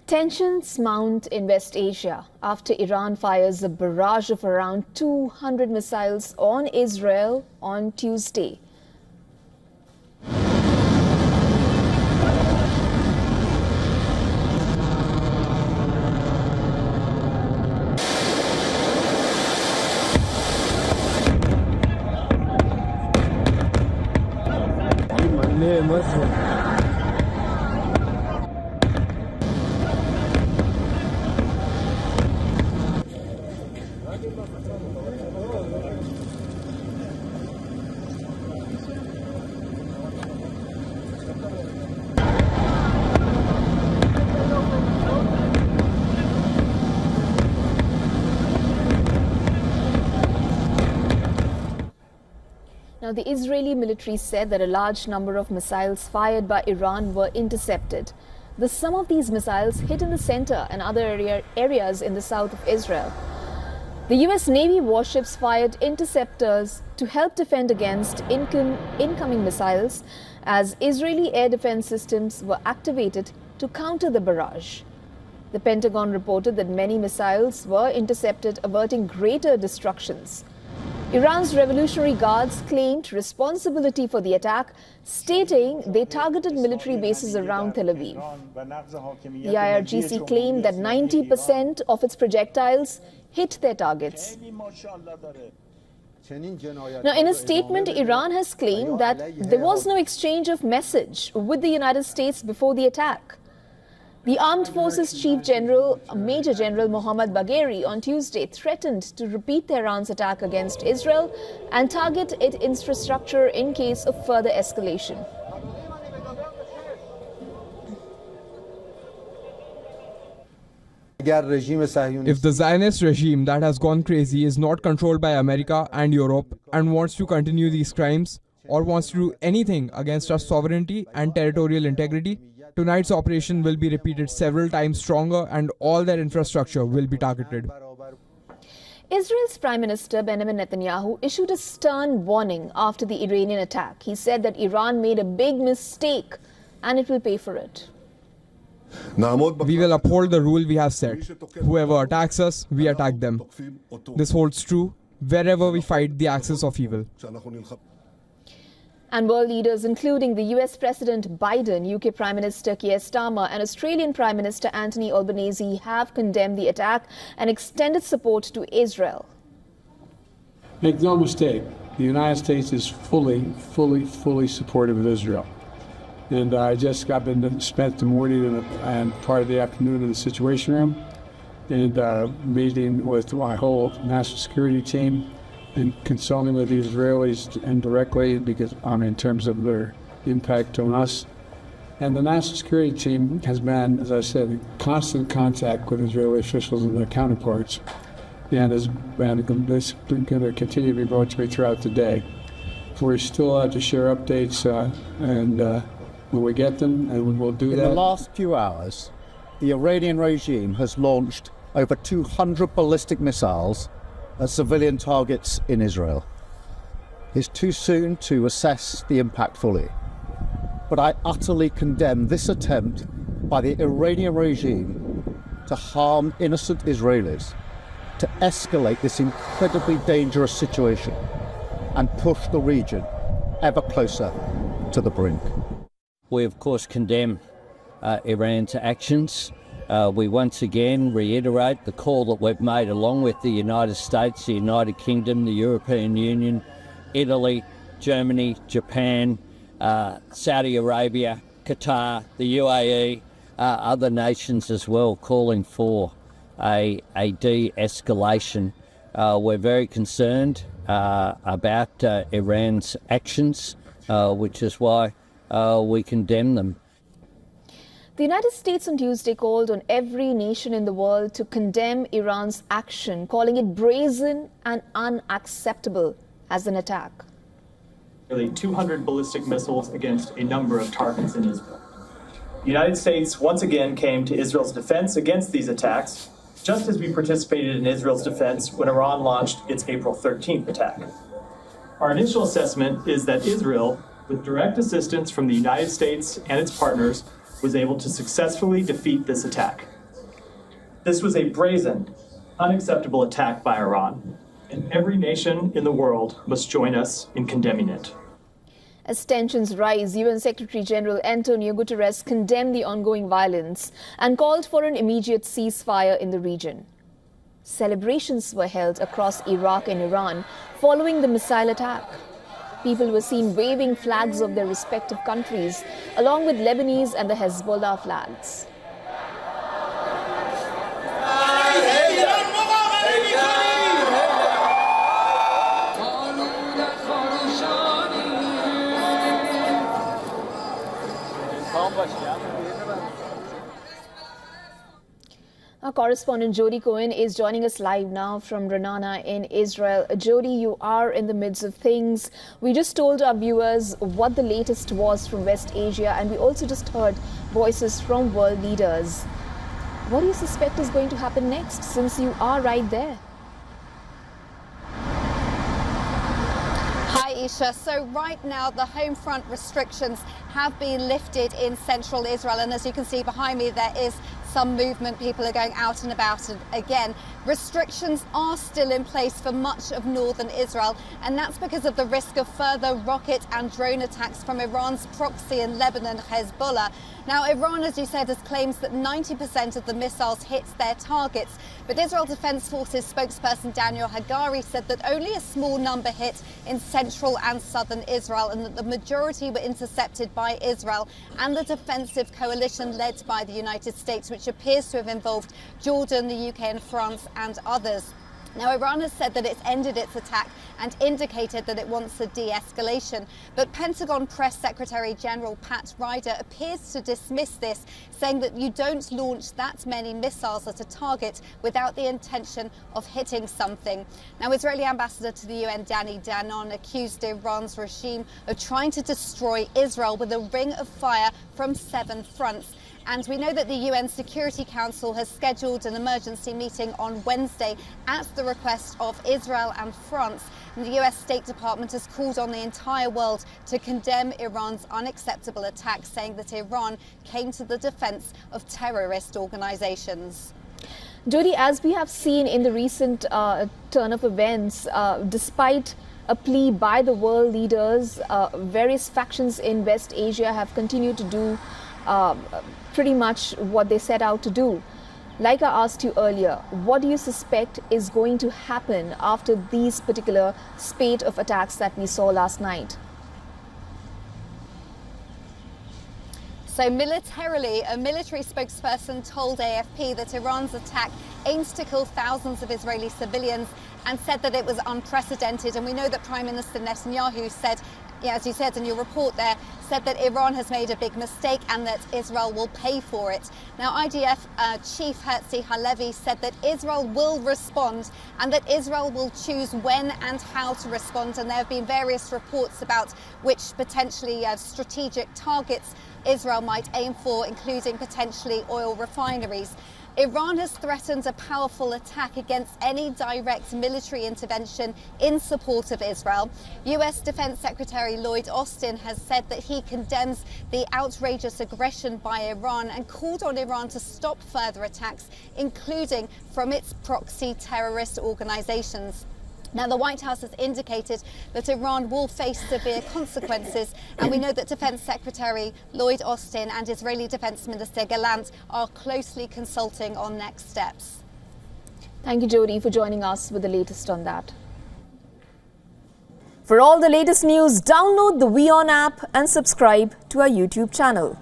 Tensions mount in West Asia after Iran fires a barrage of around 200 missiles on Israel on Tuesday. Now, the Israeli military said that a large number of missiles fired by Iran were intercepted. Some of these missiles hit in the center and other areas in the south of Israel. The U.S. Navy warships fired interceptors to help defend against incoming missiles as Israeli air defense systems were activated to counter the barrage. The Pentagon reported that many missiles were intercepted, averting greater destructions. Iran's Revolutionary Guards claimed responsibility for the attack, stating they targeted military bases around Tel Aviv. The IRGC claimed that 90% of its projectiles hit their targets. Now, in a statement, Iran has claimed that there was no exchange of message with the United States before the attack. The Armed Forces Chief General, Major General Mohammad Bagheri, on Tuesday threatened to repeat Tehran's attack against Israel and target its infrastructure in case of further escalation. If the Zionist regime that has gone crazy is not controlled by America and Europe and wants to continue these crimes or wants to do anything against our sovereignty and territorial integrity, tonight's operation will be repeated several times stronger and all their infrastructure will be targeted. Israel's Prime Minister Benjamin Netanyahu issued a stern warning after the Iranian attack. He said that Iran made a big mistake and it will pay for it. We will uphold the rule we have set. Whoever attacks us, we attack them. This holds true wherever we fight the axis of evil. And world leaders, including the US President Biden, UK Prime Minister Keir Starmer and Australian Prime Minister Anthony Albanese, have condemned the attack and extended support to Israel. Make no mistake, the United States is fully supportive of Israel. And I've been spent the morning and part of the afternoon in the Situation Room and meeting with my whole national security team and consulting with the Israelis indirectly because in terms of their impact on us. And the national security team has been, as I said, in constant contact with Israeli officials and their counterparts, and is going to continue to be brought to me throughout the day. We're still out to share updates, and when we get them, and we will do that. In the last few hours, the Iranian regime has launched over 200 ballistic missiles at civilian targets in Israel. It's too soon to assess the impact fully, but I utterly condemn this attempt by the Iranian regime to harm innocent Israelis, to escalate this incredibly dangerous situation and push the region ever closer to the brink. We of course condemn Iran's actions. We once again reiterate the call that we've made along with the United States, the United Kingdom, the European Union, Italy, Germany, Japan, Saudi Arabia, Qatar, the UAE, other nations as well, calling for a de-escalation. We're very concerned about Iran's actions, which is why we condemn them. The United States on Tuesday called on every nation in the world to condemn Iran's action, calling it brazen and unacceptable as an attack. Nearly 200 ballistic missiles against a number of targets in Israel. The United States once again came to Israel's defense against these attacks, just as we participated in Israel's defense when Iran launched its April 13th attack. Our initial assessment is that Israel, with direct assistance from the United States and its partners, was able to successfully defeat this attack. This was a brazen, unacceptable attack by Iran, and every nation in the world must join us in condemning it. As tensions rise, UN Secretary General Antonio Guterres condemned the ongoing violence and called for an immediate ceasefire in the region. Celebrations were held across Iraq and Iran following the missile attack. People were seen waving flags of their respective countries, along with Lebanese and the Hezbollah flags. Our correspondent Jody Cohen is joining us live now from Ra'anana in Israel. Jody, you are in the midst of things. We just told our viewers what the latest was from West Asia, and we also just heard voices from world leaders. What do you suspect is going to happen next, since you are right there? Hi, Isha. So right now, the home front restrictions have been lifted in central Israel. And as you can see behind me, there is some movement. People are going out and about again. Restrictions are still in place for much of northern Israel, and that's because of the risk of further rocket and drone attacks from Iran's proxy in Lebanon, Hezbollah. Now, Iran, as you said, has claims that 90% of the missiles hit their targets, but Israel Defense Forces spokesperson Daniel Hagari said that only a small number hit in central and southern Israel, and that the majority were intercepted by Israel and the defensive coalition led by the United States, which appears to have involved Jordan, the UK and France and others. Now, Iran has said that it's ended its attack and indicated that it wants a de-escalation. But Pentagon Press Secretary General Pat Ryder appears to dismiss this, saying that you don't launch that many missiles at a target without the intention of hitting something. Now, Israeli Ambassador to the UN, Danny Danon, accused Iran's regime of trying to destroy Israel with a ring of fire from 7 fronts. And we know that the UN Security Council has scheduled an emergency meeting on Wednesday at the request of Israel and France. And the US State Department has called on the entire world to condemn Iran's unacceptable attack, saying that Iran came to the defense of terrorist organizations. Jody, as we have seen in the recent turn of events, despite a plea by the world leaders, various factions in West Asia have continued to do pretty much what they set out to do. Like I asked you earlier, what do you suspect is going to happen after these particular spate of attacks that we saw last night? So militarily, a military spokesperson told AFP that Iran's attack aims to kill thousands of Israeli civilians and said that it was unprecedented. And we know that Prime Minister Netanyahu said, as you said in your report there, said that Iran has made a big mistake and that Israel will pay for it. Now, IDF Chief Herzi Halevi said that Israel will respond and that Israel will choose when and how to respond. And there have been various reports about which potentially strategic targets Israel might aim for, including potentially oil refineries. Iran has threatened a powerful attack against any direct military intervention in support of Israel. US Defense Secretary Lloyd Austin has said that he condemns the outrageous aggression by Iran and called on Iran to stop further attacks, including from its proxy terrorist organizations. Now, the White House has indicated that Iran will face severe consequences, and we know that Defense Secretary Lloyd Austin and Israeli Defense Minister Gallant are closely consulting on next steps. Thank you, Jody, for joining us with the latest on that. For all the latest news, download the WION app and subscribe to our YouTube channel.